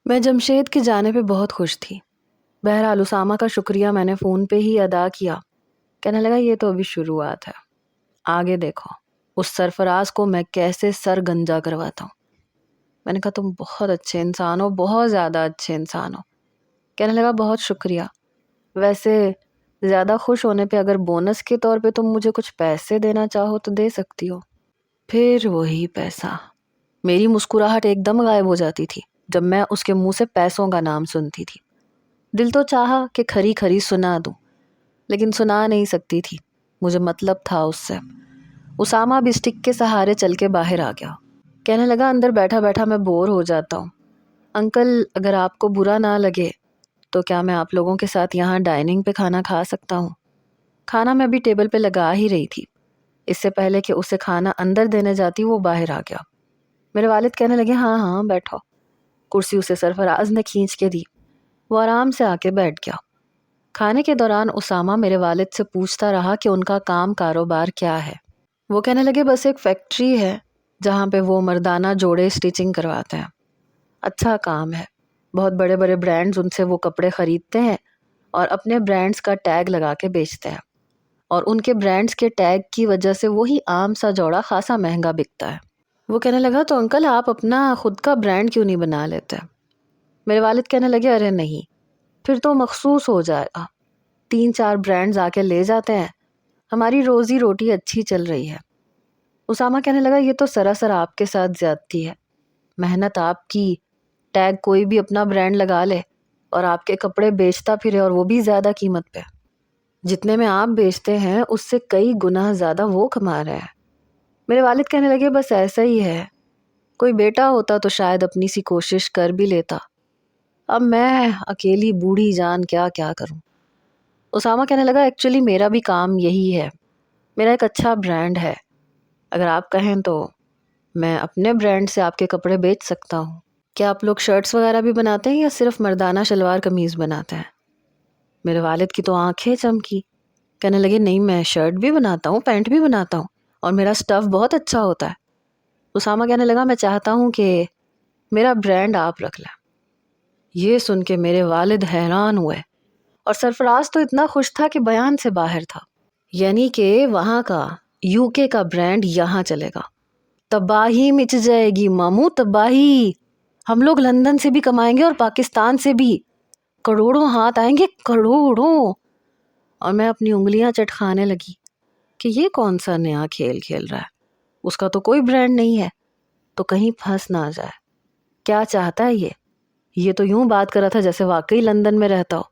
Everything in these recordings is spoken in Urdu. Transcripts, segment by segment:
میں جمشید کے جانے پہ بہت خوش تھی۔ بہرحال اسامہ کا شکریہ میں نے فون پہ ہی ادا کیا۔ کہنے لگا یہ تو ابھی شروعات ہے، آگے دیکھو اس سرفراز کو میں کیسے سر گنجا کرواتا ہوں۔ میں نے کہا تم بہت اچھے انسان ہو، بہت زیادہ اچھے انسان ہو۔ کہنے لگا بہت شکریہ، ویسے زیادہ خوش ہونے پہ اگر بونس کے طور پہ تم مجھے کچھ پیسے دینا چاہو تو دے سکتی ہو۔ پھر وہی پیسہ، میری مسکراہٹ ایک دم غائب ہو جاتی تھی جب میں اس کے منہ سے پیسوں کا نام سنتی تھی۔ دل تو چاہا کہ کھری کھری سنا دوں، لیکن سنا نہیں سکتی تھی، مجھے مطلب تھا اس سے۔ اسامہ بھی اسٹک کے سہارے چل کے باہر آ گیا۔ کہنے لگا اندر بیٹھا بیٹھا میں بور ہو جاتا ہوں، انکل اگر آپ کو برا نہ لگے تو کیا میں آپ لوگوں کے ساتھ یہاں ڈائننگ پہ کھانا کھا سکتا ہوں؟ کھانا میں ابھی ٹیبل پہ لگا ہی رہی تھی، اس سے پہلے کہ اسے کھانا اندر دینے جاتی وہ باہر آ گیا۔ میرے والد کہنے لگے ہاں ہاں بیٹھو۔ کرسی اسے سرفراز نے کھینچ کے دی، وہ آرام سے آ کے بیٹھ گیا۔ کھانے کے دوران اسامہ میرے والد سے پوچھتا رہا کہ ان کا کام کاروبار کیا ہے۔ وہ کہنے لگے بس ایک فیکٹری ہے جہاں پہ وہ مردانہ جوڑے سٹیچنگ کرواتے ہیں، اچھا کام ہے، بہت بڑے بڑے برانڈز ان سے وہ کپڑے خریدتے ہیں اور اپنے برانڈز کا ٹیگ لگا کے بیچتے ہیں، اور ان کے برانڈز کے ٹیگ کی وجہ سے وہی عام سا جوڑا خاصا مہنگا بکتا ہے۔ وہ کہنے لگا تو انکل آپ اپنا خود کا برانڈ کیوں نہیں بنا لیتے؟ میرے والد کہنے لگے ارے نہیں، پھر تو مخصوص ہو جائے گا، 3-4 برانڈز آ کے لے جاتے ہیں، ہماری روزی روٹی اچھی چل رہی ہے۔ اسامہ کہنے لگا یہ تو سراسر آپ کے ساتھ زیادتی ہے، محنت آپ کی، ٹیگ کوئی بھی اپنا برانڈ لگا لے اور آپ کے کپڑے بیچتا پھرے، اور وہ بھی زیادہ قیمت پہ۔ جتنے میں آپ بیچتے ہیں اس سے کئی گنا زیادہ وہ کما رہے ہیں۔ میرے والد کہنے لگے بس ایسا ہی ہے، کوئی بیٹا ہوتا تو شاید اپنی سی کوشش کر بھی لیتا، اب میں اکیلی بوڑھی جان کیا کیا کروں۔ اسامہ کہنے لگا ایکچولی میرا بھی کام یہی ہے، میرا ایک اچھا برانڈ ہے، اگر آپ کہیں تو میں اپنے برانڈ سے آپ کے کپڑے بیچ سکتا ہوں۔ کیا آپ لوگ شرٹس وغیرہ بھی بناتے ہیں یا صرف مردانہ شلوار قمیض بناتے ہیں؟ میرے والد کی تو آنکھیں چمکی، کہنے لگے نہیں میں شرٹ بھی بناتا ہوں، پینٹ بھی بناتا ہوں، اور میرا سٹف بہت اچھا ہوتا ہے۔ اسامہ کہنے لگا میں چاہتا ہوں کہ میرا برانڈ آپ رکھ لیں۔ یہ سن کے میرے والد حیران ہوئے، اور سرفراز تو اتنا خوش تھا کہ بیان سے باہر تھا، یعنی کہ وہاں کا UK کا برانڈ یہاں چلے گا۔ تباہی مچ جائے گی ماموں، تباہی، ہم لوگ لندن سے بھی کمائیں گے اور پاکستان سے بھی، کروڑوں ہاتھ آئیں گے، کروڑوں۔ اور میں اپنی انگلیاں چٹکانے لگی کہ یہ کون سا نیا کھیل کھیل رہا ہے، اس کا تو کوئی برانڈ نہیں ہے، تو کہیں پھنس نہ جائے۔ کیا چاہتا ہے یہ تو یوں بات کر رہا تھا جیسے واقعی لندن میں رہتا ہو۔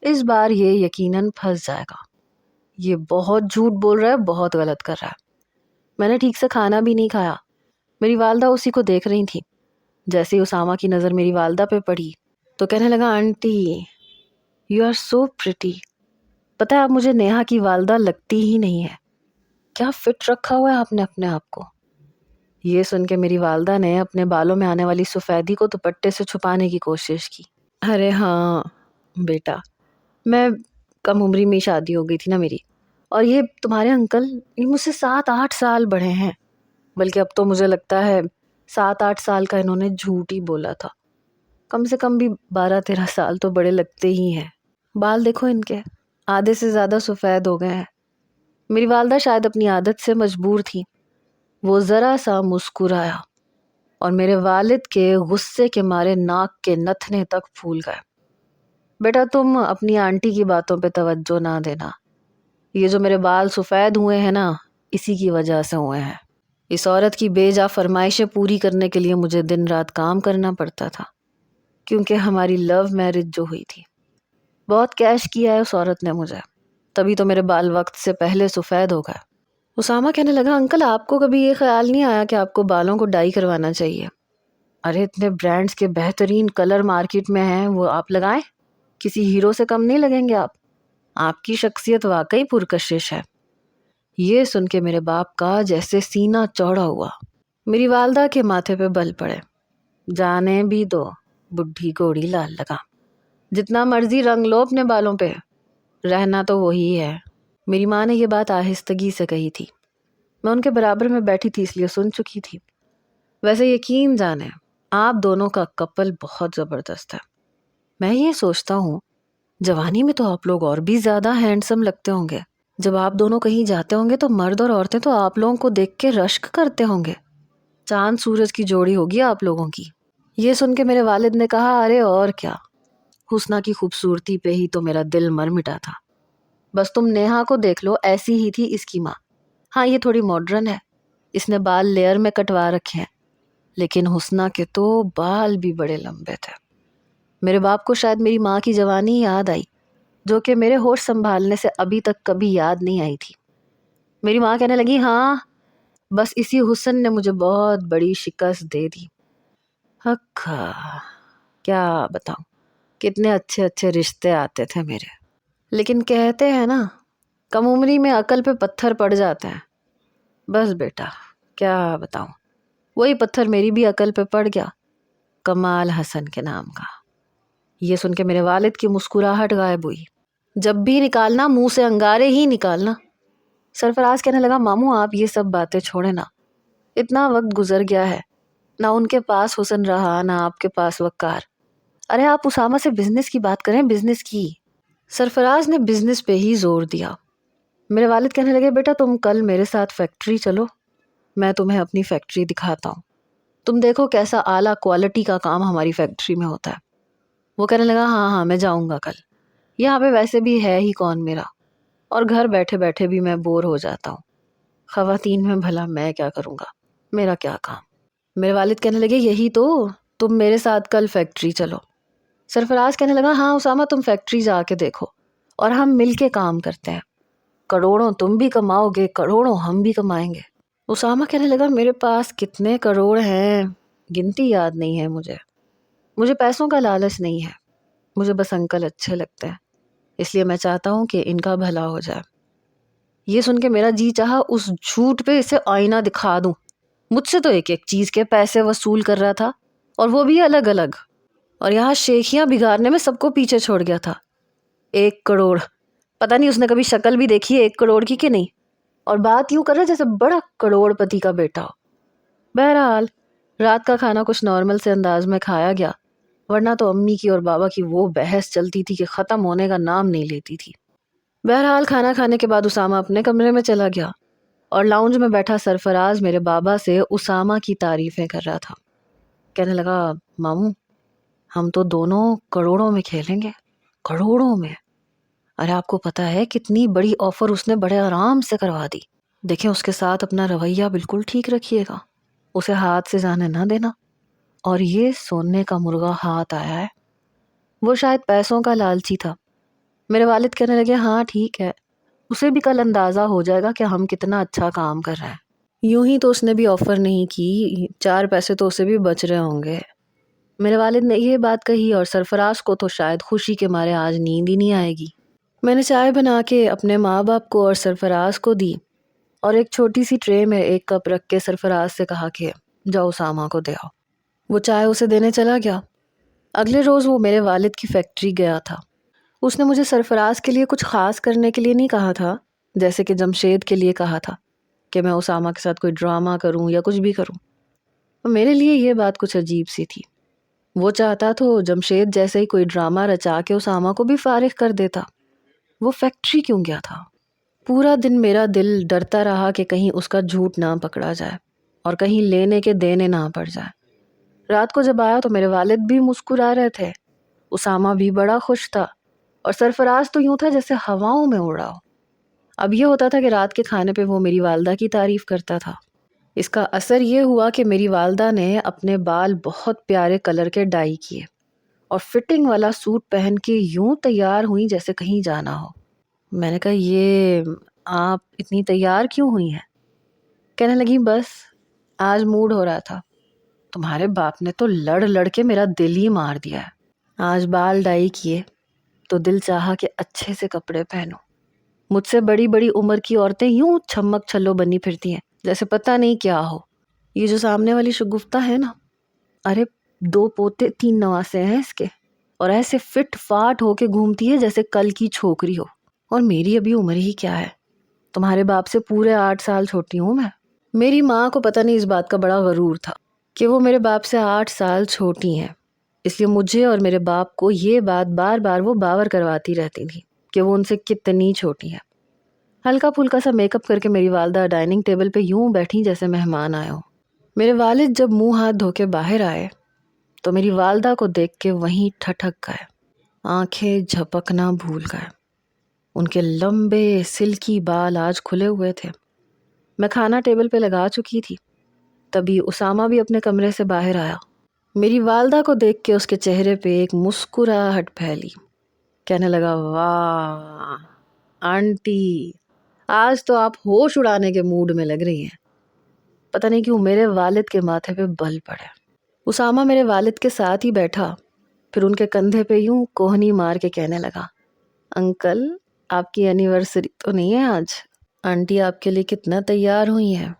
اس بار یہ یقیناً پھنس جائے گا، یہ بہت جھوٹ بول رہا ہے، بہت غلط کر رہا ہے۔ میں نے ٹھیک سے کھانا بھی نہیں کھایا، میری والدہ اسی کو دیکھ رہی تھی۔ جیسے ہی اسامہ کی نظر میری والدہ پہ پڑی تو کہنے لگا aunty you are so pretty, پتہ ہے اب مجھے نیہا کی والدہ لگتی ہی نہیں ہے، کیا فٹ رکھا ہوا ہے آپ نے اپنے آپ کو۔ یہ سن کے میری والدہ نے اپنے بالوں میں آنے والی سفیدی کو دوپٹے سے چھپانے کی کوشش کی۔ ارے ہاں بیٹا، میں کم عمری میں شادی ہو گئی تھی نا میری، اور یہ تمہارے انکل یہ مجھ سے 7-8 سال بڑے ہیں، بلکہ اب تو مجھے لگتا ہے 7-8 سال کا انہوں نے جھوٹ ہی بولا تھا، کم سے کم بھی 12-13 سال تو بڑے لگتے ہی ہیں۔ بال دیکھو ان کے آدھے سے زیادہ سفید ہو گئے ہیں۔ میری والدہ شاید اپنی عادت سے مجبور تھی، وہ ذرا سا مسکرایا اور میرے والد کے غصے کے مارے ناک کے نتنے تک پھول گئے۔ بیٹا تم اپنی آنٹی کی باتوں پہ توجہ نہ دینا، یہ جو میرے بال سفید ہوئے ہیں نا اسی کی وجہ سے ہوئے ہیں۔ اس عورت کی بے جا فرمائشیں پوری کرنے کے لیے مجھے دن رات کام کرنا پڑتا تھا، کیونکہ ہماری لو میرج جو ہوئی تھی، بہت کیش کیا ہے اس عورت نے مجھے، تبھی تو میرے بال وقت سے پہلے سفید ہو گئے۔ اسامہ کہنے لگا انکل آپ کو کبھی یہ خیال نہیں آیا کہ آپ کو بالوں کو ڈائی کروانا چاہیے؟ ارے اتنے برانڈز کے بہترین کلر مارکیٹ میں ہیں، وہ آپ لگائیں، کسی ہیرو سے کم نہیں لگیں گے آپ کی شخصیت واقعی پرکشش ہے۔ یہ سن کے میرے باپ کا جیسے سینہ چوڑا ہوا۔ میری والدہ کے ماتھے پہ بل پڑے، جانے بھی دو بڈھی گھوڑی لال لگا، جتنا مرضی رنگ لو اپنے بالوں پہ، رہنا تو وہی ہے۔ میری ماں نے یہ بات آہستگی سے کہی تھی، میں ان کے برابر میں بیٹھی تھی اس لیے سن چکی تھی۔ ویسے یقین جانے آپ دونوں کا کپل بہت زبردست ہے. میں یہ سوچتا ہوں جوانی میں تو آپ لوگ اور بھی زیادہ ہینڈسم لگتے ہوں گے. جب آپ دونوں کہیں جاتے ہوں گے تو مرد اور عورتیں تو آپ لوگوں کو دیکھ کے رشک کرتے ہوں گے. چاند سورج کی جوڑی ہوگی آپ لوگوں کی. یہ سن کے میرے والد نے کہا ارے اور کیا، حسنہ کی خوبصورتی پہ ہی تو میرا دل مر مٹا تھا. بس تم نیہا کو دیکھ لو، ایسی ہی تھی اس کی ماں. ہاں یہ تھوڑی ماڈرن ہے، اس نے بال لیئر میں کٹوا رکھے ہیں، لیکن حسنہ کے تو بال بھی بڑے لمبے تھے. میرے باپ کو شاید میری ماں کی جوانی یاد آئی، جو کہ میرے ہوش سنبھالنے سے ابھی تک کبھی یاد نہیں آئی تھی. میری ماں کہنے لگی ہاں بس اسی حسن نے مجھے بہت بڑی شکست دے دی. اکھا کیا بتاؤں، کتنے اچھے اچھے رشتے آتے تھے میرے. لیکن کہتے ہیں نا کم عمری میں عقل پہ پتھر پڑ جاتے ہیں. بس بیٹا کیا بتاؤں، وہی پتھر میری بھی عقل پہ پڑ گیا، کمال حسن کے نام کا. یہ سن کے میرے والد کی مسکراہٹ غائب ہوئی. جب بھی نکالنا منہ سے انگارے ہی نکالنا. سرفراز کہنے لگا ماموں آپ یہ سب باتیں چھوڑے نا، اتنا وقت گزر گیا ہے، نہ ان کے پاس حسن رہا نہ آپ کے پاس وقار. ارے آپ اسامہ سے بزنس کی بات کریں، بزنس کی. سرفراز نے بزنس پہ ہی زور دیا. میرے والد کہنے لگے بیٹا تم کل میرے ساتھ فیکٹری چلو، میں تمہیں اپنی فیکٹری دکھاتا ہوں، تم دیکھو کیسا اعلیٰ کوالٹی کا کام ہماری فیکٹری میں ہوتا ہے. وہ کہنے لگا ہاں ہاں میں جاؤں گا کل، یہاں پہ ویسے بھی ہے ہی کون میرا، اور گھر بیٹھے بیٹھے بھی میں بور ہو جاتا ہوں. خواتین میں بھلا میں کیا کروں گا، میرا کیا کام. میرے والد کہنے لگے یہی تو، تم میرے ساتھ کل فیکٹری چلو. سرفراز کہنے لگا ہاں اسامہ تم فیکٹری جا کے دیکھو اور ہم مل کے کام کرتے ہیں، کروڑوں تم بھی کماؤ گے، کروڑوں ہم بھی کمائیں گے. اسامہ کہنے لگا میرے پاس کتنے کروڑ ہیں گنتی یاد نہیں ہے مجھے پیسوں کا لالچ نہیں ہے، مجھے بس انکل اچھے لگتے ہیں، اس لیے میں چاہتا ہوں کہ ان کا بھلا ہو جائے. یہ سن کے میرا جی چاہا اس جھوٹ پہ اسے آئینہ دکھا دوں. مجھ سے تو ایک ایک چیز کے پیسے وصول کر رہا تھا، اور وہ بھی الگ الگ، اور یہاں شیخیاں بگاڑنے میں سب کو پیچھے چھوڑ گیا تھا. 1 کروڑ، پتہ نہیں اس نے کبھی شکل بھی دیکھی ہے 1 کروڑ کی کہ نہیں، اور بات یوں کر رہا جیسے بڑا کروڑ پتی کا بیٹا ہو. بہرحال رات کا کھانا کچھ نارمل سے انداز میں کھایا گیا، ورنہ تو امی کی اور بابا کی وہ بحث چلتی تھی کہ ختم ہونے کا نام نہیں لیتی تھی. بہرحال کھانا کھانے کے بعد اسامہ اپنے کمرے میں چلا گیا، اور لاؤنج میں بیٹھا سرفراز میرے بابا سے اسامہ کی تعریفیں کر رہا تھا. کہنے لگا ماموں ہم تو دونوں کروڑوں میں کھیلیں گے، کروڑوں میں. ارے آپ کو پتا ہے کتنی بڑی آفر اس نے بڑے آرام سے کروا دی. دیکھیں اس کے ساتھ اپنا رویہ بالکل ٹھیک رکھیے گا، اسے ہاتھ سے جانے نہ دینا. اور یہ سونے کا مرغا ہاتھ آیا ہے، وہ شاید پیسوں کا لالچی تھا. میرے والد کہنے لگے ہاں ٹھیک ہے، اسے بھی کل اندازہ ہو جائے گا کہ ہم کتنا اچھا کام کر رہے ہیں. یوں ہی تو اس نے بھی آفر نہیں کی، 4 پیسے تو اسے بھی بچ رہے ہوں گے. میرے والد نے یہ بات کہی اور سرفراز کو تو شاید خوشی کے مارے آج نیند ہی نہیں آئے گی. میں نے چائے بنا کے اپنے ماں باپ کو اور سرفراز کو دی، اور ایک چھوٹی سی ٹرے میں 1 کپ رکھ کے سرفراز سے کہا کہ جاؤ اسامہ کو دے آؤ. وہ چائے اسے دینے چلا گیا. اگلے روز وہ میرے والد کی فیکٹری گیا تھا. اس نے مجھے سرفراز کے لیے کچھ خاص کرنے کے لیے نہیں کہا تھا، جیسے کہ جمشید کے لیے کہا تھا کہ میں اسامہ کے ساتھ کوئی ڈرامہ کروں یا کچھ بھی کروں. میرے لیے یہ بات کچھ عجیب سی تھی. وہ چاہتا تو جمشید جیسے ہی کوئی ڈرامہ رچا کے اسامہ کو بھی فارغ کر دیتا. وہ فیکٹری کیوں گیا تھا؟ پورا دن میرا دل ڈرتا رہا کہ کہیں اس کا جھوٹ نہ پکڑا جائے اور کہیں لینے کے دینے نہ پڑ جائے. رات کو جب آیا تو میرے والد بھی مسکرا رہے تھے، اسامہ بھی بڑا خوش تھا، اور سرفراز تو یوں تھا جیسے ہواؤں میں اڑا ہو. اب یہ ہوتا تھا کہ رات کے کھانے پہ وہ میری والدہ کی تعریف کرتا تھا. اس کا اثر یہ ہوا کہ میری والدہ نے اپنے بال بہت پیارے کلر کے ڈائی کیے اور فٹنگ والا سوٹ پہن کے یوں تیار ہوئی جیسے کہیں جانا ہو. میں نے کہا یہ آپ اتنی تیار کیوں ہوئی ہیں؟ کہنے لگی بس آج موڈ ہو رہا تھا. تمہارے باپ نے تو لڑ لڑ کے میرا دل ہی مار دیا ہے. آج بال ڈائی کیے تو دل چاہا کہ اچھے سے کپڑے پہنو. مجھ سے بڑی بڑی عمر کی عورتیں یوں چھمک چھلو بنی پھرتی ہیں جیسے پتہ نہیں کیا ہو. یہ جو سامنے والی شگفتہ ہے نا، ارے 2 پوتے 3 نواسے ہیں اس کے، اور ایسے فٹ فاٹ ہو کے گھومتی ہے جیسے کل کی چھوکری ہو. اور میری ابھی عمر ہی کیا ہے، تمہارے باپ سے پورے 8 سال چھوٹی ہوں میں. میری ماں کو پتہ نہیں اس بات کا بڑا غرور تھا. کہ وہ میرے باپ سے 8 سال چھوٹی ہیں، اس لیے مجھے اور میرے باپ کو یہ بات بار بار وہ باور کرواتی رہتی تھی کہ وہ ان سے کتنی چھوٹی ہے۔ ہلکا پھلکا سا میک اپ کر کے میری والدہ ڈائننگ ٹیبل پہ یوں بیٹھی جیسے مہمان آئے ہوں۔ میرے والد جب منہ ہاتھ دھو کے باہر آئے تو میری والدہ کو دیکھ کے وہیں ٹھٹک گئے، آنکھیں جھپکنا بھول گئے۔ ان کے لمبے سلکی بال آج کھلے ہوئے تھے۔ میں کھانا ٹیبل پہ لگا چکی تھی، تبھی اسامہ بھی اپنے کمرے سے باہر آیا۔ میری والدہ کو دیکھ کے اس کے چہرے پہ ایک مسکراہٹ پھیلی، کہنے لگا واہ آنٹی، آج تو آپ ہوش اڑانے کے موڈ میں لگ رہی ہیں۔ پتہ نہیں کیوں میرے والد کے ماتھے پہ بل پڑے۔ اسامہ میرے والد کے ساتھ ہی بیٹھا، پھر ان کے کندھے پہ یوں کوہنی مار کے کہنے لگا، انکل آپ کی اینیورسری تو نہیں ہے آج؟ آنٹی آپ کے لیے کتنا تیار ہوئی ہیں۔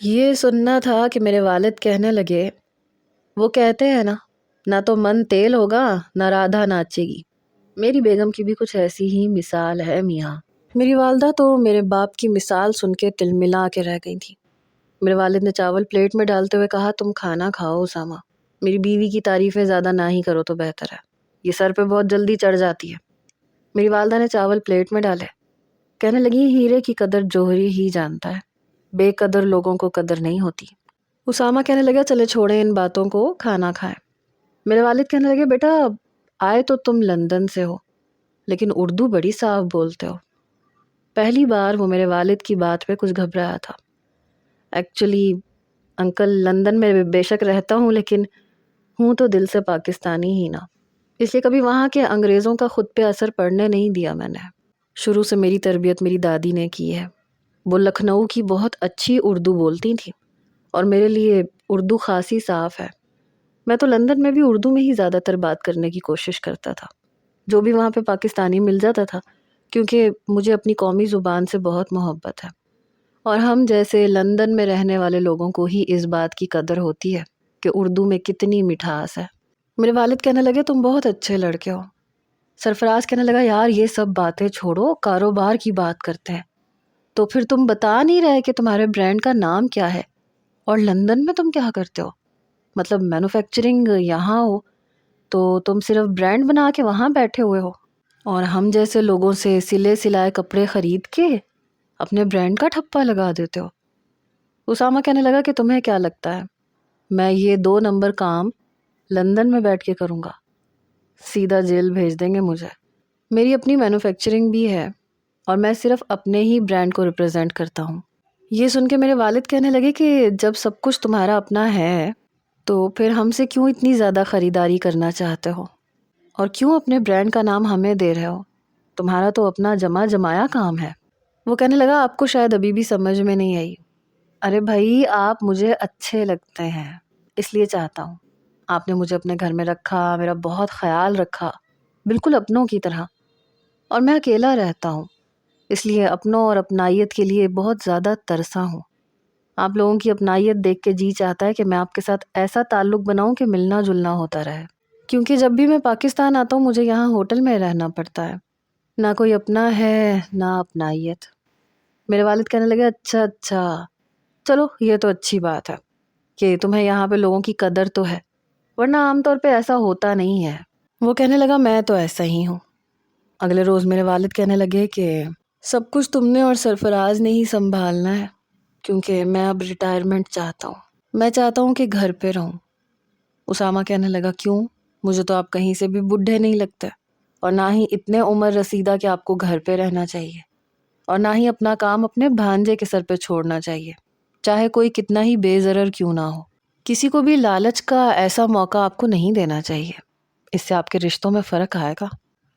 یہ سننا تھا کہ میرے والد کہنے لگے، وہ کہتے ہیں نا، نہ تو من تیل ہوگا نہ رادھا ناچے گی۔ میری بیگم کی بھی کچھ ایسی ہی مثال ہے میاں۔ میری والدہ تو میرے باپ کی مثال سن کے تلملا کے رہ گئی تھی۔ میرے والد نے چاول پلیٹ میں ڈالتے ہوئے کہا، تم کھانا کھاؤ اسامہ، میری بیوی کی تعریفیں زیادہ نہ ہی کرو تو بہتر ہے، یہ سر پہ بہت جلدی چڑھ جاتی ہے۔ میری والدہ نے چاول پلیٹ میں ڈالے، کہنے لگی، ہیرے کی قدر جوہری ہی جانتا ہے، بے قدر لوگوں کو قدر نہیں ہوتی۔ اسامہ کہنے لگا، چلے چھوڑیں ان باتوں کو، کھانا کھائیں۔ میرے والد کہنے لگے، بیٹا آئے تو تم لندن سے ہو لیکن اردو بڑی صاف بولتے ہو۔ پہلی بار وہ میرے والد کی بات پہ کچھ گھبرایا تھا۔ ایکچولی انکل لندن میں بے شک رہتا ہوں لیکن ہوں تو دل سے پاکستانی ہی نا، اس لیے کبھی وہاں کے انگریزوں کا خود پہ اثر پڑنے نہیں دیا میں نے۔ شروع سے میری تربیت میری دادی نے کی ہے، وہ لکھنؤ کی بہت اچھی اردو بولتی تھی اور میرے لیے اردو خاصی صاف ہے۔ میں تو لندن میں بھی اردو میں ہی زیادہ تر بات کرنے کی کوشش کرتا تھا، جو بھی وہاں پہ پاکستانی مل جاتا تھا، کیونکہ مجھے اپنی قومی زبان سے بہت محبت ہے، اور ہم جیسے لندن میں رہنے والے لوگوں کو ہی اس بات کی قدر ہوتی ہے کہ اردو میں کتنی مٹھاس ہے۔ میرے والد کہنے لگے، تم بہت اچھے لڑکے ہو۔ سرفراز کہنے لگا، یار یہ سب باتیں چھوڑو، کاروبار کی بات کرتے ہیں۔ تو پھر تم بتا نہیں رہے کہ تمہارے برانڈ کا نام کیا ہے اور لندن میں تم کیا کرتے ہو؟ مطلب مینوفیکچرنگ یہاں ہو تو تم صرف برانڈ بنا کے وہاں بیٹھے ہوئے ہو اور ہم جیسے لوگوں سے سلے سلائے کپڑے خرید کے اپنے برانڈ کا ٹھپا لگا دیتے ہو۔ اسامہ کہنے لگا کہ تمہیں کیا لگتا ہے میں یہ 2 نمبر کام لندن میں بیٹھ کے کروں گا؟ سیدھا جیل بھیج دیں گے مجھے۔ میری اپنی مینوفیکچرنگ بھی ہے اور میں صرف اپنے ہی برانڈ کو ریپرزینٹ کرتا ہوں۔ یہ سن کے میرے والد کہنے لگے کہ جب سب کچھ تمہارا اپنا ہے تو پھر ہم سے کیوں اتنی زیادہ خریداری کرنا چاہتے ہو اور کیوں اپنے برانڈ کا نام ہمیں دے رہے ہو؟ تمہارا تو اپنا جمع جمایا کام ہے۔ وہ کہنے لگا، آپ کو شاید ابھی بھی سمجھ میں نہیں آئی۔ ارے بھائی آپ مجھے اچھے لگتے ہیں اس لیے چاہتا ہوں، آپ نے مجھے اپنے گھر میں رکھا، میرا بہت خیال رکھا، بالکل اپنوں کی طرح، اور میں اکیلا رہتا ہوں اس لیے اپنوں اور اپنائیت کے لیے بہت زیادہ ترسا ہوں۔ آپ لوگوں کی اپنائیت دیکھ کے جی چاہتا ہے کہ میں آپ کے ساتھ ایسا تعلق بناؤں کہ ملنا جلنا ہوتا رہے، کیونکہ جب بھی میں پاکستان آتا ہوں مجھے یہاں ہوٹل میں رہنا پڑتا ہے، نہ کوئی اپنا ہے نہ اپنائیت۔ میرے والد کہنے لگے، اچھا اچھا، چلو یہ تو اچھی بات ہے کہ تمہیں یہاں پہ لوگوں کی قدر تو ہے، ورنہ عام طور پہ ایسا ہوتا نہیں ہے۔ وہ کہنے لگا، میں تو ایسا ہی ہوں۔ اگلے روز میرے والد کہنے لگے کہ سب کچھ تم نے اور سرفراز نے ہی سنبھالنا ہے، کیونکہ میں اب ریٹائرمنٹ چاہتا ہوں، میں چاہتا ہوں کہ گھر پہ رہوں۔ اسامہ کہنے لگا، کیوں؟ مجھے تو آپ کہیں سے بھی بڈھے نہیں لگتے، اور نہ ہی اتنے عمر رسیدہ کہ آپ کو گھر پہ رہنا چاہیے، اور نہ ہی اپنا کام اپنے بھانجے کے سر پہ چھوڑنا چاہیے، چاہے کوئی کتنا ہی بے ضرر کیوں نہ ہو۔ کسی کو بھی لالچ کا ایسا موقع آپ کو نہیں دینا چاہیے، اس سے آپ کے رشتوں میں فرق آئے گا۔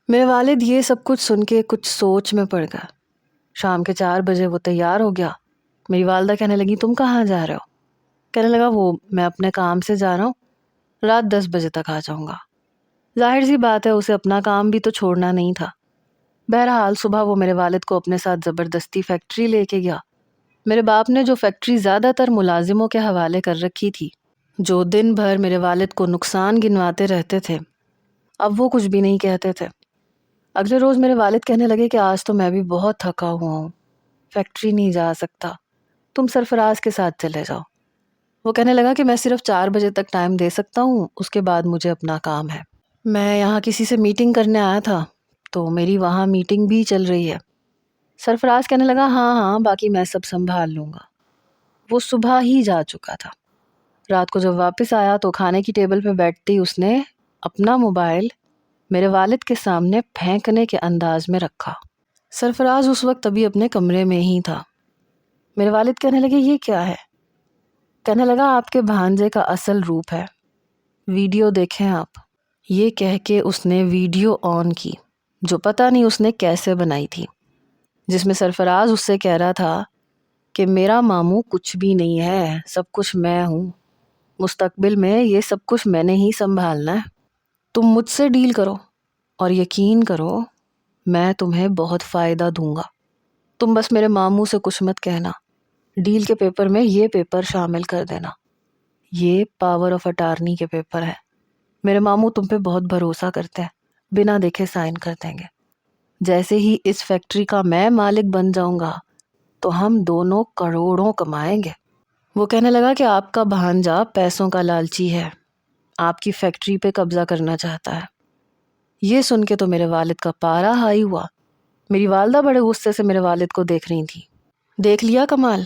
میرے والد یہ سب کچھ سن کے کچھ سوچ میں پڑ گیا۔ شام کے 4 بجے وہ تیار ہو گیا۔ میری والدہ کہنے لگی، تم کہاں جا رہے ہو؟ کہنے لگا، وہ میں اپنے کام سے جا رہا ہوں، رات 10 بجے تک آ جاؤں گا۔ ظاہر سی بات ہے اسے اپنا کام بھی تو چھوڑنا نہیں تھا۔ بہرحال صبح وہ میرے والد کو اپنے ساتھ زبردستی فیکٹری لے کے گیا۔ میرے باپ نے جو فیکٹری زیادہ تر ملازموں کے حوالے کر رکھی تھی، جو دن بھر میرے والد کو نقصان گنواتے رہتے تھے، اب وہ کچھ بھی نہیں کہتے تھے۔ اگلے روز میرے والد کہنے لگے کہ آج تو میں بھی بہت تھکا ہوا ہوں، فیکٹری نہیں جا سکتا، تم سرفراز کے ساتھ چلے جاؤ۔ وہ کہنے لگا کہ میں صرف 4 بجے تک ٹائم دے سکتا ہوں، اس کے بعد مجھے اپنا کام ہے، میں یہاں کسی سے میٹنگ کرنے آیا تھا تو میری وہاں میٹنگ بھی چل رہی ہے۔ سرفراز کہنے لگا ہاں ہاں باقی میں سب سنبھال لوں گا۔ وہ صبح ہی جا چکا تھا۔ رات کو جب واپس آیا تو کھانے کی ٹیبل پہ بیٹھتے ہی اس نے اپنا موبائل میرے والد کے سامنے پھینکنے کے انداز میں رکھا۔ سرفراز اس وقت ابھی اپنے کمرے میں ہی تھا۔ میرے والد کہنے لگے یہ کیا ہے؟ کہنے لگا آپ کے بھانجے کا اصل روپ ہے، ویڈیو دیکھیں آپ۔ یہ کہہ کے اس نے ویڈیو آن کی جو پتہ نہیں اس نے کیسے بنائی تھی، جس میں سرفراز اس سے کہہ رہا تھا کہ میرا ماموں کچھ بھی نہیں ہے، سب کچھ میں ہوں، مستقبل میں یہ سب کچھ میں نے ہی سنبھالنا ہے، تم مجھ سے ڈیل کرو اور یقین کرو میں تمہیں بہت فائدہ دوں گا، تم بس میرے ماموں سے کچھ مت کہنا، ڈیل کے پیپر میں یہ پیپر شامل کر دینا، یہ پاور آف اٹارنی کے پیپر ہے، میرے ماموں تم پہ بہت بھروسہ کرتے ہیں، بنا دیکھے سائن کر دیں گے، جیسے ہی اس فیکٹری کا میں مالک بن جاؤں گا تو ہم دونوں کروڑوں کمائیں گے۔ وہ کہنے لگا کہ آپ کا بھانجا پیسوں کا لالچی ہے، آپ کی فیکٹری پہ قبضہ کرنا چاہتا ہے۔ یہ سن کے تو میرے والد کا پارا ہائی ہوا۔ میری والدہ بڑے غصے سے میرے والد کو دیکھ رہی تھی۔ دیکھ لیا کمال،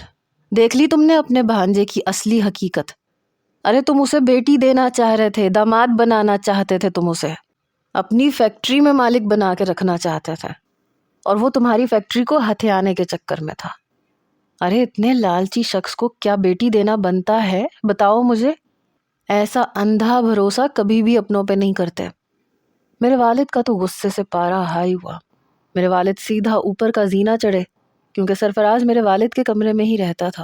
دیکھ لی تم نے اپنے بھانجے کی اصلی حقیقت؟ ارے تم اسے بیٹی دینا چاہ رہے تھے، داماد بنانا چاہتے تھے، تم اسے اپنی فیکٹری میں مالک بنا کے رکھنا چاہتے تھے، اور وہ تمہاری فیکٹری کو ہتھیانے کے چکر میں تھا۔ ارے اتنے لالچی شخص کو کیا بیٹی دینا بنتا ہے بتاؤ مجھے؟ ایسا اندھا بھروسہ کبھی بھی اپنوں پہ نہیں کرتے۔ میرے والد کا تو غصے سے پارا ہائی ہوا۔ میرے والد سیدھا اوپر کا زینہ چڑھے، کیونکہ سرفراز میرے والد کے کمرے میں ہی رہتا تھا،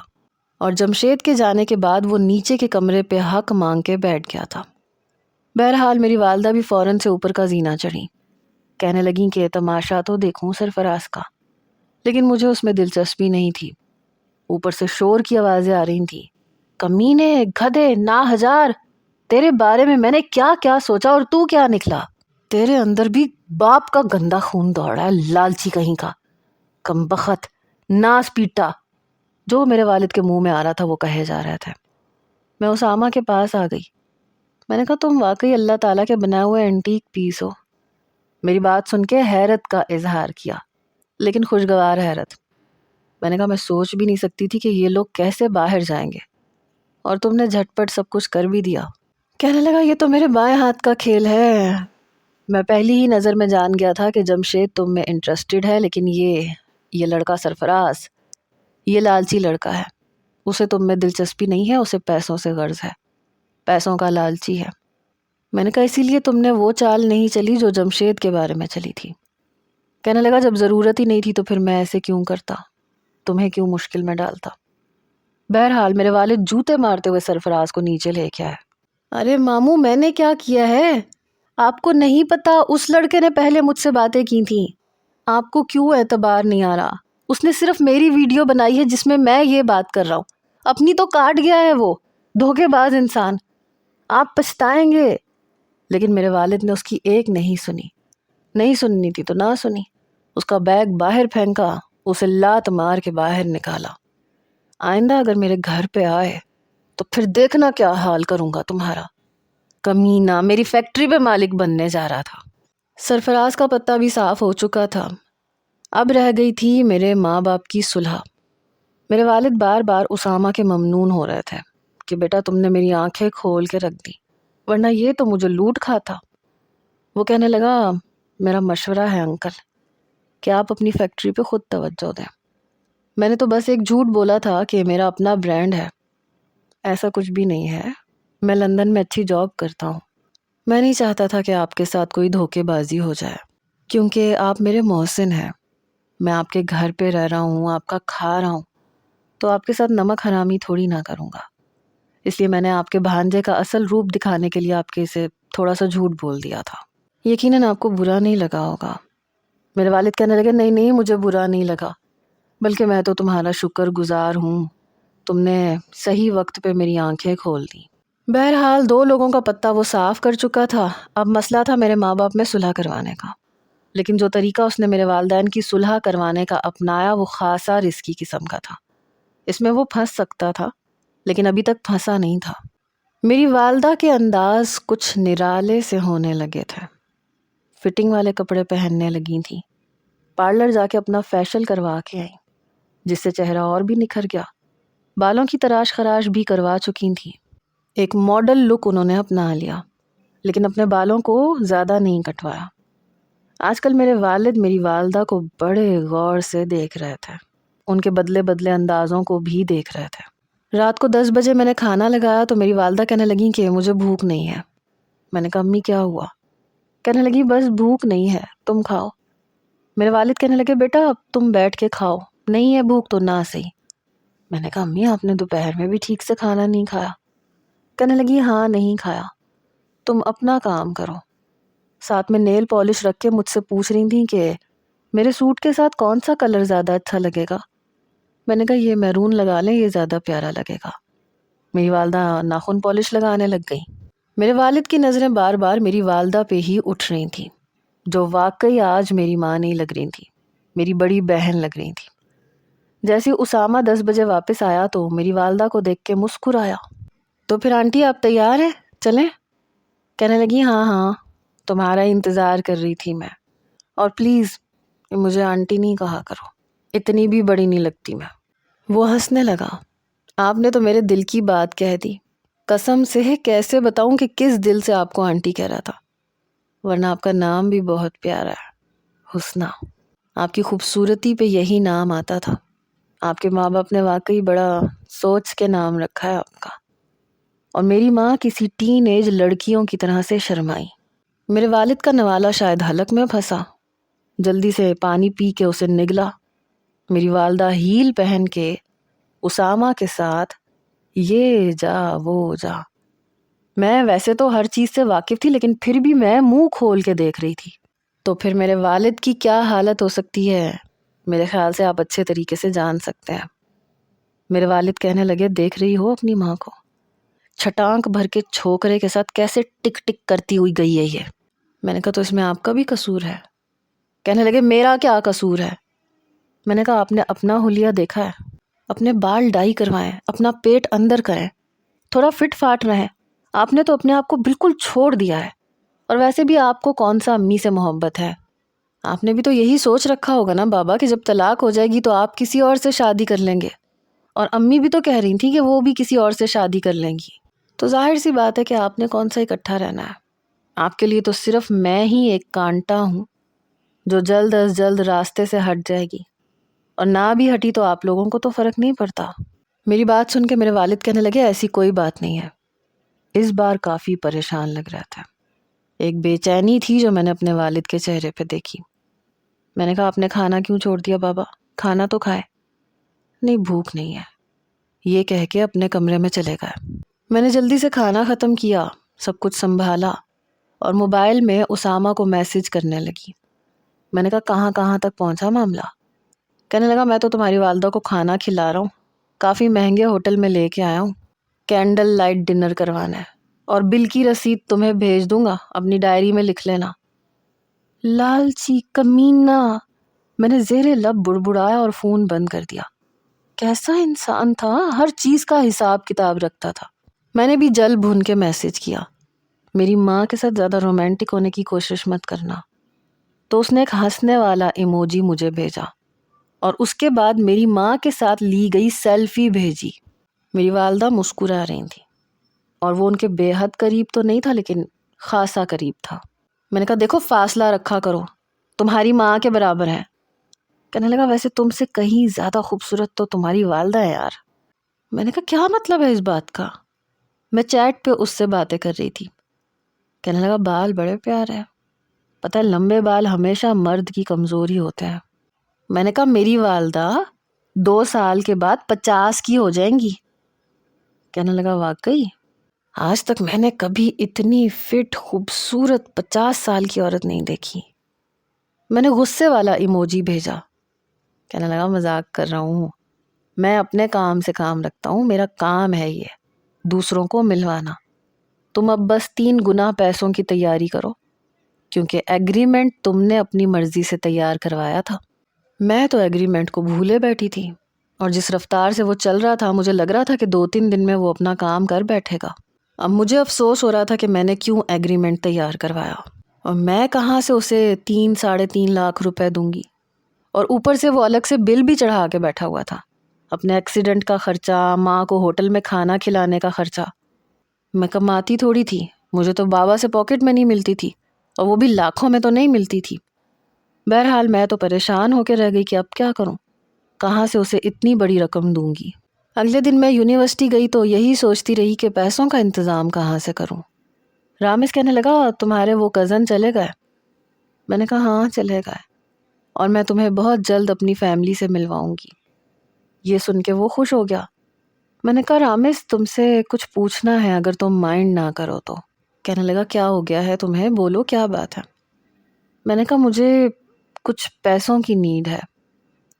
اور جمشید کے جانے کے بعد وہ نیچے کے کمرے پہ حق مانگ کے بیٹھ گیا تھا۔ بہرحال میری والدہ بھی فوراً سے اوپر کا زینہ چڑھی، کہنے لگیں کہ تماشا تو دیکھوں سرفراز کا، لیکن مجھے اس میں دلچسپی نہیں تھی۔ اوپر سے شور کی آوازیں آ رہی تھیں، کمینے، گدھے، ناہجار، تیرے بارے میں میں نے کیا کیا سوچا اور تو کیا نکلا؟ تیرے اندر بھی باپ کا گندا خون دوڑا ہے، لالچی کہیں کا، کمبخت، ناس پیٹا۔ جو میرے والد کے منہ میں آ رہا تھا وہ کہے جا رہے تھے۔ میں اسامہ کے پاس آ گئی۔ میں نے کہا تم واقعی اللہ تعالیٰ کے بنائے ہوئے اینٹیک پیس ہو۔ میری بات سن کے حیرت کا اظہار کیا، لیکن خوشگوار حیرت۔ میں نے کہا میں سوچ بھی نہیں سکتی تھی کہ یہ لوگ کیسے باہر جائیں گے، اور تم نے جھٹ پٹ سب کچھ کر بھی دیا۔ کہنے لگا یہ تو میرے بائیں ہاتھ کا کھیل ہے، میں پہلی ہی نظر میں جان گیا تھا کہ جمشید تم میں انٹرسٹڈ ہے، لیکن یہ لڑکا سرفراز، یہ لالچی لڑکا ہے، اسے تم میں دلچسپی نہیں ہے، اسے پیسوں سے غرض ہے، پیسوں کا لالچی ہے۔ میں نے کہا اسی لیے تم نے وہ چال نہیں چلی جو جمشید کے بارے میں چلی تھی۔ کہنے لگا جب ضرورت ہی نہیں تھی تو پھر میں ایسے کیوں کرتا، تمہیں کیوں مشکل میں ڈالتا۔ بہرحال میرے والد جوتے مارتے ہوئے سرفراز کو نیچے لے کے آئے۔ ارے ماموں میں نے کیا کیا ہے؟ آپ کو نہیں پتا اس لڑکے نے پہلے مجھ سے باتیں کی تھیں، آپ کو کیوں اعتبار نہیں آ رہا؟ اس نے صرف میری ویڈیو بنائی ہے جس میں یہ بات کر رہا ہوں، اپنی تو کاٹ گیا ہے وہ دھوکے باز انسان، آپ پچھتائیں گے۔ لیکن میرے والد نے اس کی ایک نہیں سنی، نہیں سننی تھی تو نہ سنی، اس کا بیگ باہر پھینکا، اسے لات مار کے باہر نکالا۔ آئندہ اگر میرے گھر پہ آئے تو پھر دیکھنا کیا حال کروں گا تمہارا، کمینہ میری فیکٹری پہ مالک بننے جا رہا تھا۔ سرفراز کا پتہ بھی صاف ہو چکا تھا، اب رہ گئی تھی میرے ماں باپ کی صلح۔ میرے والد بار بار اسامہ کے ممنون ہو رہے تھے کہ بیٹا تم نے میری آنکھیں کھول کے رکھ دی، ورنہ یہ تو مجھے لوٹ کھاتا۔ وہ کہنے لگا میرا مشورہ ہے انکل کہ آپ اپنی فیکٹری پہ خود توجہ دیں، میں نے تو بس ایک جھوٹ بولا تھا کہ میرا اپنا برانڈ ہے، ایسا کچھ بھی نہیں ہے، میں لندن میں اچھی جاب کرتا ہوں، میں نہیں چاہتا تھا کہ آپ کے ساتھ کوئی دھوکے بازی ہو جائے، کیونکہ آپ میرے محسن ہیں، میں آپ کے گھر پہ رہ رہا ہوں، آپ کا کھا رہا ہوں، تو آپ کے ساتھ نمک حرامی تھوڑی نہ کروں گا، اس لیے میں نے آپ کے بھانجے کا اصل روپ دکھانے کے لیے آپ کے اسے تھوڑا سا جھوٹ بول دیا تھا۔ یقیناً آپ کو برا نہیں لگا ہوگا۔ میرے والد کہنے لگے نہیں نہیں مجھے برا نہیں لگا، بلکہ میں تو تمہارا شکر گزار ہوں، تم نے صحیح وقت پہ میری آنکھیں کھول دی۔ بہرحال 2 لوگوں کا پتہ وہ صاف کر چکا تھا، اب مسئلہ تھا میرے ماں باپ میں صلح کروانے کا، لیکن جو طریقہ اس نے میرے والدین کی صلح کروانے کا اپنایا وہ خاصا رسکی قسم کا تھا، اس میں وہ پھنس سکتا تھا لیکن ابھی تک پھنسا نہیں تھا۔ میری والدہ کے انداز کچھ نرالے سے ہونے لگے تھے، فٹنگ والے کپڑے پہننے لگی تھیں، پارلر جا کے اپنا فیشل کروا کے آئیں جس سے چہرہ اور بھی نکھر گیا، بالوں کی تراش خراش بھی کروا چکی تھیں، ایک ماڈل لک انہوں نے اپنا لیا، لیکن اپنے بالوں کو زیادہ نہیں کٹوایا۔ آج کل میرے والد میری والدہ کو بڑے غور سے دیکھ رہے تھے، ان کے بدلے بدلے اندازوں کو بھی دیکھ رہے تھے۔ رات کو 10 بجے میں نے کھانا لگایا تو میری والدہ کہنے لگیں کہ مجھے بھوک نہیں ہے۔ میں نے کہا امی کیا ہوا؟ کہنے لگی بس بھوک نہیں ہے، تم کھاؤ۔ میرے والد کہنے لگے بیٹا اب تم بیٹھ کے کھاؤ، نہیں ہے بھوک تو نہ صحیح۔ میں نے کہا امی آپ نے دوپہر میں بھی ٹھیک سے کھانا نہیں کھایا۔ کہنے لگی ہاں نہیں کھایا، تم اپنا کام کرو۔ ساتھ میں نیل پالش رکھ کے مجھ سے پوچھ رہی تھیں کہ میرے سوٹ کے ساتھ کون سا کلر زیادہ اچھا لگے گا۔ میں نے کہا یہ میرون لگا لیں، یہ زیادہ پیارا لگے گا۔ میری والدہ ناخن پالش لگانے لگ گئی۔ میرے والد کی نظریں بار بار میری والدہ پہ ہی اٹھ رہی تھیں، جو واقعی آج میری ماں نہیں لگ رہی تھی، میری بڑی بہن لگ رہی تھی۔ جیسے اسامہ 10 بجے واپس آیا تو میری والدہ کو دیکھ کے مسکرایا، تو پھر آنٹی آپ تیار ہیں چلیں؟ کہنے لگی ہاں ہاں تمہارا انتظار کر رہی تھی میں، اور پلیز مجھے آنٹی نہیں کہا کرو، اتنی بھی بڑی نہیں لگتی میں۔ وہ ہنسنے لگا، آپ نے تو میرے دل کی بات کہہ دی، قسم سے کیسے بتاؤں کہ کس دل سے آپ کو آنٹی کہہ رہا تھا، ورنہ آپ کا نام بھی بہت پیارا ہے، حسنہ۔ آپ کی خوبصورتی پہ یہی نام آتا تھا، آپ کے ماں باپ نے واقعی بڑا سوچ کے نام رکھا ہے آپ کا۔ اور میری ماں کسی ٹین ایج لڑکیوں کی طرح سے شرمائی۔ میرے والد کا نوالا شاید حلق میں پھنسا، جلدی سے پانی پی کے اسے نگلا۔ میری والدہ ہیل پہن کے اسامہ کے ساتھ یہ جا وہ جا۔ میں ویسے تو ہر چیز سے واقف تھی، لیکن پھر بھی میں منہ کھول کے دیکھ رہی تھی، تو پھر میرے والد کی کیا حالت ہو سکتی ہے میرے خیال سے آپ اچھے طریقے سے جان سکتے ہیں۔ میرے والد کہنے لگے دیکھ رہی ہو اپنی ماں کو، چھٹانک بھر کے چھوکرے کے ساتھ کیسے ٹک ٹک کرتی ہوئی گئی ہے یہ۔ میں نے کہا تو اس میں آپ کا بھی قصور ہے؟ کہنے لگے میرا کیا قصور ہے؟ میں نے کہا آپ نے اپنا حلیہ دیکھا ہے؟ اپنے بال ڈائی کروائیں، اپنا پیٹ اندر کریں، تھوڑا فٹ فاٹ رہیں، آپ نے تو اپنے آپ کو بالکل چھوڑ دیا ہے۔ اور ویسے بھی آپ کو کون سا امی سے محبت ہے؟ آپ نے بھی تو یہی سوچ رکھا ہوگا نا بابا کہ جب طلاق ہو جائے گی تو آپ کسی اور سے شادی کر لیں گے، اور امی بھی تو کہہ رہی تھی کہ وہ بھی کسی اور سے شادی کر لیں گی، تو ظاہر سی بات ہے کہ آپ نے کون سا اکٹھا رہنا ہے۔ آپ کے لیے تو صرف میں ہی ایک کانٹا ہوں جو جلد از جلد راستے سے ہٹ جائے گی، اور نہ بھی ہٹی تو آپ لوگوں کو تو فرق نہیں پڑتا۔ میری بات سن کے میرے والد کہنے لگے ایسی کوئی بات نہیں ہے۔ اس بار کافی پریشان لگ رہا تھا، ایک بے چینی تھی جو میں نے اپنے والد کے چہرے پہ دیکھی۔ میں نے کہا آپ نے کھانا کیوں چھوڑ دیا بابا؟ کھانا تو کھائے۔ نہیں بھوک نہیں ہے، یہ کہہ کے اپنے کمرے میں چلے گئے۔ میں نے جلدی سے کھانا ختم کیا، سب کچھ سنبھالا، اور موبائل میں اسامہ کو میسج کرنے لگی۔ میں نے کہا کہاں کہاں تک پہنچا معاملہ؟ کہنے لگا میں تو تمہاری والدہ کو کھانا کھلا رہا ہوں، کافی مہنگے ہوٹل میں لے کے آیا ہوں، کینڈل لائٹ ڈنر کروانا ہے، اور بل کی رسید تمہیں بھیج دوں گا، اپنی ڈائری میں لکھ لینا۔ لالچی کمینہ، میں نے زیر لب بڑبڑایا اور فون بند کر دیا۔ کیسا انسان تھا، ہر چیز کا حساب کتاب رکھتا تھا۔ میں نے بھی جل بھن کے میسج کیا، میری ماں کے ساتھ زیادہ رومانٹک ہونے کی کوشش مت کرنا۔ تو اس نے ایک ہنسنے والا ایموجی مجھے بھیجا، اور اس کے بعد میری ماں کے ساتھ لی گئی سیلفی بھیجی۔ میری والدہ مسکرا رہی تھی، اور وہ ان کے بے حد قریب تو نہیں تھا لیکن خاصا قریب تھا۔ میں نے کہا دیکھو فاصلہ رکھا کرو، تمہاری ماں کے برابر ہے۔ کہنے لگا ویسے تم سے کہیں زیادہ خوبصورت تو تمہاری والدہ ہے یار۔ میں نے کہا کیا مطلب ہے اس بات کا؟ میں چیٹ پہ اس سے باتیں کر رہی تھی۔ کہنے لگا بال بڑے پیارے ہیں، پتہ ہے لمبے بال ہمیشہ مرد کی کمزوری ہوتے ہیں۔ میں نے کہا میری والدہ 2 سال کے بعد 50 کی ہو جائیں گی۔ کہنے لگا واقعی؟ آج تک میں نے کبھی اتنی فٹ خوبصورت 50 سال کی عورت نہیں دیکھی۔ میں نے غصے والا ایموجی بھیجا۔ کہنے لگا مذاق کر رہا ہوں، میں اپنے کام سے کام رکھتا ہوں، میرا کام ہے یہ دوسروں کو ملوانا۔ تم اب بس 3 گنا پیسوں کی تیاری کرو، کیونکہ ایگریمنٹ تم نے اپنی مرضی سے تیار کروایا تھا۔ میں تو ایگریمنٹ کو بھولے بیٹھی تھی، اور جس رفتار سے وہ چل رہا تھا مجھے لگ رہا تھا کہ 2-3 دن میں وہ اپنا کام کر بیٹھے گا۔ اب مجھے افسوس ہو رہا تھا کہ میں نے کیوں ایگریمنٹ تیار کروایا، اور میں کہاں سے اسے 3-3.5 لاکھ روپے دوں گی، اور اوپر سے وہ الگ سے بل بھی چڑھا کے بیٹھا ہوا تھا، اپنے ایکسیڈنٹ کا خرچہ، ماں کو ہوٹل میں کھانا کھلانے کا خرچہ۔ میں کماتی تھوڑی تھی، مجھے تو بابا سے پاکٹ منی ملتی تھی، اور وہ بھی لاکھوں میں تو نہیں ملتی تھی۔ بہرحال میں تو پریشان ہو کے رہ گئی کہ اب کیا کروں، کہاں سے اسے اتنی بڑی رقم دوں گی۔ اگلے دن میں یونیورسٹی گئی تو یہی سوچتی رہی کہ پیسوں کا انتظام کہاں سے کروں۔ رامس کہنے لگا تمہارے وہ کزن چلے گئے؟ میں نے کہا ہاں چلے گئے، اور میں تمہیں بہت جلد اپنی فیملی سے ملواؤں گی۔ یہ سن کے وہ خوش ہو گیا۔ میں نے کہا رامس تم سے کچھ پوچھنا ہے اگر تم مائنڈ نہ کرو تو۔ کہنے لگا کیا ہو گیا ہے تمہیں، بولو کیا بات ہے۔ میں نے کہا مجھے کچھ پیسوں کی نیڈ ہے،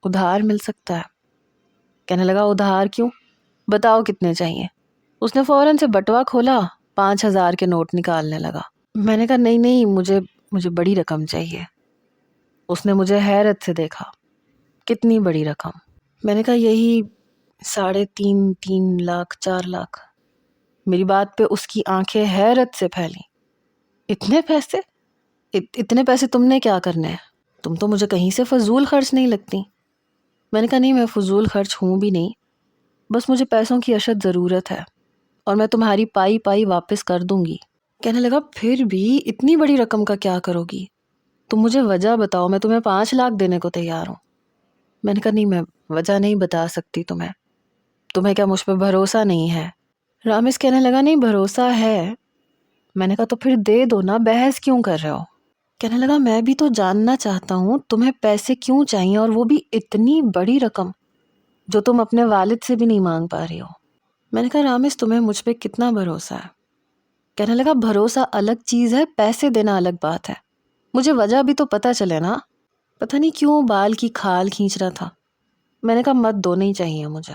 ادھار مل سکتا ہے؟ کہنے لگا ادھار کیوں، بتاؤ کتنے چاہیے۔ اس نے فوراً سے بٹوا کھولا، 5,000 کے نوٹ نکالنے لگا۔ میں نے کہا نہیں مجھے بڑی رقم چاہیے۔ اس نے مجھے حیرت سے دیکھا، کتنی بڑی رقم؟ میں نے کہا یہی 3.5 لاکھ 4 لاکھ۔ میری بات پہ اس کی آنکھیں حیرت سے پھیلیں۔ اتنے پیسے؟ اتنے پیسے تم نے کیا کرنے ہیں؟ تم تو مجھے کہیں سے فضول خرچ نہیں لگتی۔ میں نے کہا نہیں میں فضول خرچ ہوں بھی نہیں، بس مجھے پیسوں کی اشد ضرورت ہے، اور میں تمہاری پائی واپس کر دوں گی۔ کہنے لگا پھر بھی اتنی بڑی رقم کا کیا کرو گی؟ تم مجھے وجہ بتاؤ، میں تمہیں 5 لاکھ دینے کو تیار ہوں۔ میں نے کہا نہیں میں وجہ نہیں بتا سکتی تمہیں کیا مجھ پہ بھروسہ نہیں ہے؟ رامس کہنے لگا نہیں بھروسہ ہے۔ میں نے کہا تو پھر دے دو نا، بحث کیوں کر رہے ہو؟ کہنے لگا میں بھی تو جاننا چاہتا ہوں تمہیں پیسے کیوں چاہیے، اور وہ بھی اتنی بڑی رقم جو تم اپنے والد سے بھی نہیں مانگ پا رہی ہو۔ میں نے کہا رامس تمہیں مجھ پہ کتنا بھروسہ ہے؟ کہنے لگا بھروسہ الگ چیز ہے، پیسے دینا الگ بات ہے، مجھے وجہ بھی تو پتہ چلے نا۔ پتہ نہیں کیوں بال کی کھال کھینچ رہا تھا۔ میں نے کہا مت دو، نہیں چاہیے مجھے۔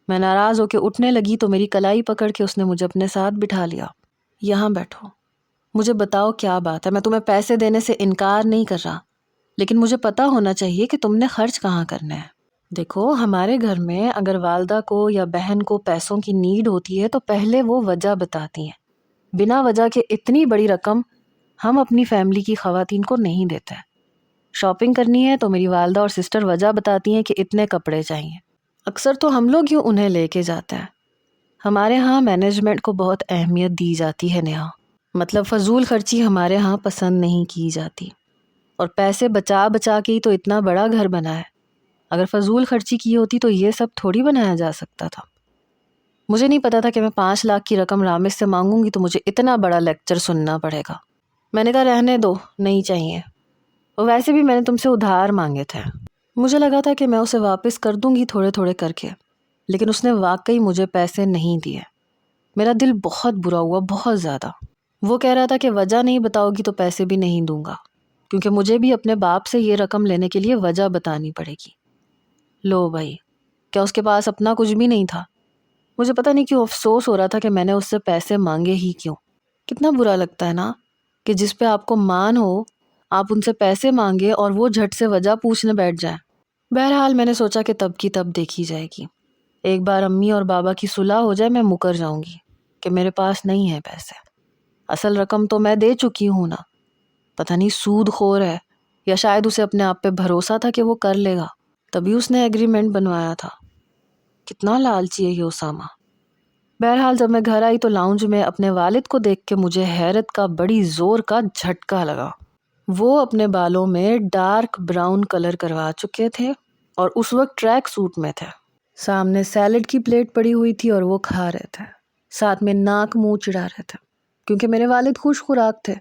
میں ناراض ہو کے اٹھنے لگی تو میری کلائی پکڑ کے اس نے مجھے اپنے ساتھ بٹھا لیا۔ یہاں بیٹھو، مجھے بتاؤ کیا بات ہے۔ میں تمہیں پیسے دینے سے انکار نہیں کر رہا، لیکن مجھے پتہ ہونا چاہیے کہ تم نے خرچ کہاں کرنے ہیں۔ دیکھو ہمارے گھر میں اگر والدہ کو یا بہن کو پیسوں کی نیڈ ہوتی ہے تو پہلے وہ وجہ بتاتی ہیں، بنا وجہ کے اتنی بڑی رقم ہم اپنی فیملی کی خواتین کو نہیں دیتے۔ شاپنگ کرنی ہے تو میری والدہ اور سسٹر وجہ بتاتی ہیں کہ اتنے کپڑے چاہیے، اکثر تو ہم لوگ ہی انہیں لے کے جاتے ہیں۔ ہمارے ہاں مینجمنٹ کو بہت اہمیت دی جاتی ہے نیہا، مطلب فضول خرچی ہمارے ہاں پسند نہیں کی جاتی، اور پیسے بچا بچا کے ہی تو اتنا بڑا گھر بنا ہے۔ اگر فضول خرچی کی ہوتی تو یہ سب تھوڑی بنایا جا سکتا تھا۔ مجھے نہیں پتا تھا کہ میں 5 لاکھ کی رقم رامس سے مانگوں گی تو مجھے اتنا بڑا لیکچر سننا پڑے گا۔ میں نے کہا رہنے دو، نہیں چاہیے، اور ویسے بھی میں نے تم سے ادھار مانگے تھے۔ مجھے لگا تھا کہ میں اسے واپس کر دوں گی تھوڑے تھوڑے کر کے، لیکن اس نے واقعی مجھے پیسے نہیں دیے۔ میرا دل بہت برا ہوا، بہت زیادہ۔ وہ کہہ رہا تھا کہ وجہ نہیں بتاؤ گی تو پیسے بھی نہیں دوں گا، کیونکہ مجھے بھی اپنے باپ سے یہ رقم لینے کے لیے وجہ بتانی پڑے گی۔ لو بھائی، کیا اس کے پاس اپنا کچھ بھی نہیں تھا؟ مجھے پتہ نہیں کیوں افسوس ہو رہا تھا کہ میں نے اس سے پیسے مانگے ہی کیوں۔ کتنا برا لگتا ہے نا کہ جس پہ آپ کو مان ہو آپ ان سے پیسے مانگے اور وہ جھٹ سے وجہ پوچھنے بیٹھ جائیں۔ بہرحال میں نے سوچا کہ تب کی تب دیکھی جائے گی، ایک بار امی اور بابا کی صلح ہو جائے میں مکر جاؤں گی کہ میرے پاس نہیں ہے پیسے۔ اصل رقم تو میں دے چکی ہوں نا، پتہ نہیں سود خور ہے یا شاید اسے اپنے آپ پہ بھروسہ تھا کہ وہ کر لے گا، تبھی اس نے ایگریمنٹ بنوایا تھا۔ کتنا لالچی ہے یہ اسامہ۔ بہرحال جب میں گھر آئی تو لاؤنج میں اپنے والد کو دیکھ کے مجھے حیرت کا بڑی زور کا جھٹکا لگا۔ وہ اپنے بالوں میں ڈارک براؤن کلر کروا چکے تھے اور اس وقت ٹریک سوٹ میں تھے۔ سامنے سیلڈ کی پلیٹ پڑی ہوئی تھی اور وہ کھا رہے تھے، ساتھ میں ناک منہ چڑھا رہے تھے، کیونکہ میرے والد خوش خوراک تھے،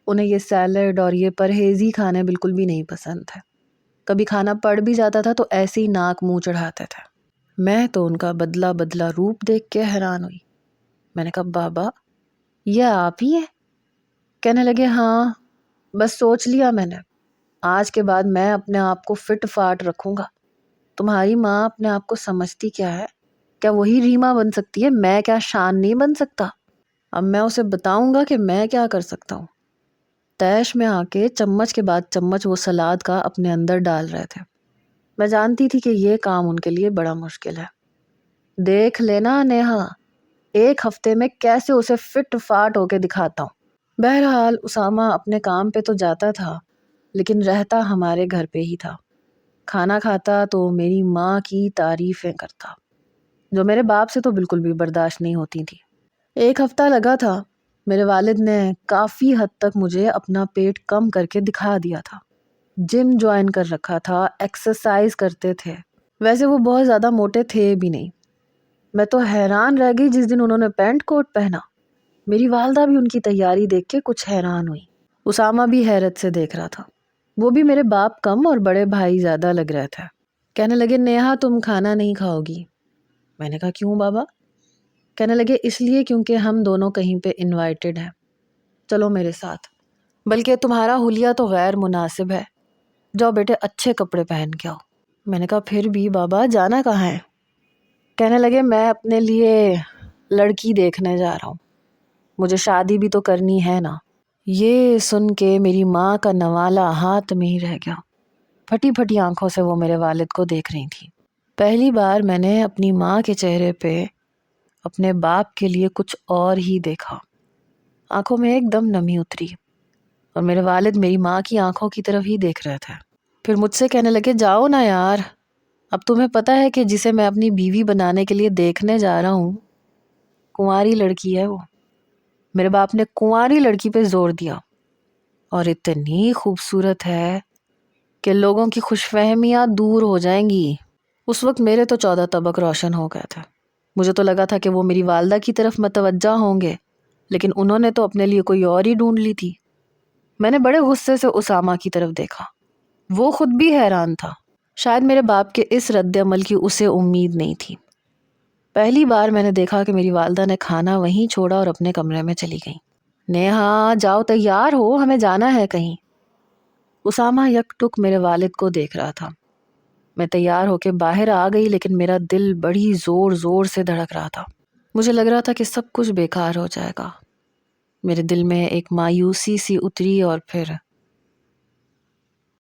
انہیں یہ سیلڈ اور یہ پرہیزی کھانے بالکل بھی نہیں پسند تھے۔ کبھی کھانا پڑ بھی جاتا تھا تو ایسے ہی ناک منہ چڑھاتے تھے۔ میں تو ان کا بدلہ بدلہ روپ دیکھ کے حیران ہوئی۔ میں نے کہا بابا یہ آپ ہی ہیں؟ کہنے لگے ہاں، بس سوچ لیا میں نے، آج کے بعد میں اپنے آپ کو فٹ فاٹ رکھوں گا۔ تمہاری ماں اپنے آپ کو سمجھتی کیا ہے؟ کیا وہی ریما بن سکتی ہے؟ میں کیا شان نہیں بن سکتا؟ اب میں اسے بتاؤں گا کہ میں کیا کر سکتا ہوں۔ تیش میں آ کے چمچ کے بعد چمچ وہ سلاد کا اپنے اندر ڈال رہے تھے۔ میں جانتی تھی کہ یہ کام ان کے لیے بڑا مشکل ہے۔ دیکھ لینا نیہا، ایک ہفتے میں کیسے اسے فٹ فاٹ ہو کے دکھاتا ہوں۔ بہرحال اسامہ اپنے کام پہ تو جاتا تھا لیکن رہتا ہمارے گھر پہ ہی تھا۔ کھانا کھاتا تو میری ماں کی تعریفیں کرتا، جو میرے باپ سے تو بالکل بھی برداشت نہیں ہوتی تھی۔ ایک ہفتہ لگا تھا، میرے والد نے کافی حد تک مجھے اپنا پیٹ کم کر کے دکھا دیا تھا۔ جم جوائن کر رکھا تھا، ایکسرسائز کرتے تھے، ویسے وہ بہت زیادہ موٹے تھے بھی نہیں۔ میں تو حیران رہ گئی جس دن انہوں نے پینٹ کوٹ پہنا۔ میری والدہ بھی ان کی تیاری دیکھ کے کچھ حیران ہوئی۔ اسامہ بھی حیرت سے دیکھ رہا تھا۔ وہ بھی میرے باپ کم اور بڑے بھائی زیادہ لگ رہے تھے۔ کہنے لگے نیہا تم کھانا نہیں کھاؤ گی؟ میں نے کہا کیوں بابا؟ کہنے لگے اس لیے کیونکہ ہم دونوں کہیں پہ انوائٹڈ ہیں، چلو میرے ساتھ، بلکہ تمہارا حلیہ تو غیر مناسب ہے، جاؤ بیٹے اچھے کپڑے پہن کے آؤ۔ میں نے کہا پھر بھی بابا جانا کہاں ہے؟ کہنے لگے میں اپنے لیے لڑکی دیکھنے جا رہا ہوں، مجھے شادی بھی تو کرنی ہے نا۔ یہ سن کے میری ماں کا نوالا ہاتھ میں ہی رہ گیا۔ پھٹی پھٹی آنکھوں سے وہ میرے والد کو دیکھ رہی تھی۔ پہلی بار میں نے اپنی ماں کے چہرے پہ اپنے باپ کے لیے کچھ اور ہی دیکھا۔ آنکھوں میں ایک دم نمی اتری اور میرے والد میری ماں کی آنکھوں کی طرف ہی دیکھ رہے تھے۔ پھر مجھ سے کہنے لگے جاؤ نا یار، اب تمہیں پتہ ہے کہ جسے میں اپنی بیوی بنانے کے لیے دیکھنے جا رہا ہوں کنواری لڑکی ہے وہ۔ میرے باپ نے کنواری لڑکی پہ زور دیا، اور اتنی خوبصورت ہے کہ لوگوں کی خوش فہمیاں دور ہو جائیں گی۔ اس وقت میرے تو 14 طبق روشن ہو گئے تھے۔ مجھے تو لگا تھا کہ وہ میری والدہ کی طرف متوجہ ہوں گے، لیکن انہوں نے تو اپنے لیے کوئی اور ہی ڈھونڈ لی تھی۔ میں نے بڑے غصے سے اسامہ کی طرف دیکھا، وہ خود بھی حیران تھا۔ شاید میرے باپ کے اس رد عمل کی اسے امید نہیں تھی۔ پہلی بار میں نے دیکھا کہ میری والدہ نے کھانا وہیں چھوڑا اور اپنے کمرے میں چلی گئیں۔ نیہا جاؤ تیار ہو، ہمیں جانا ہے کہیں۔ اسامہ یک ٹک میرے والد کو دیکھ رہا تھا۔ میں تیار ہو کے باہر آ گئی لیکن میرا دل بڑی زور زور سے دھڑک رہا تھا۔ مجھے لگ رہا تھا کہ سب کچھ بیکار ہو جائے گا۔ میرے دل میں ایک مایوسی سی اتری اور پھر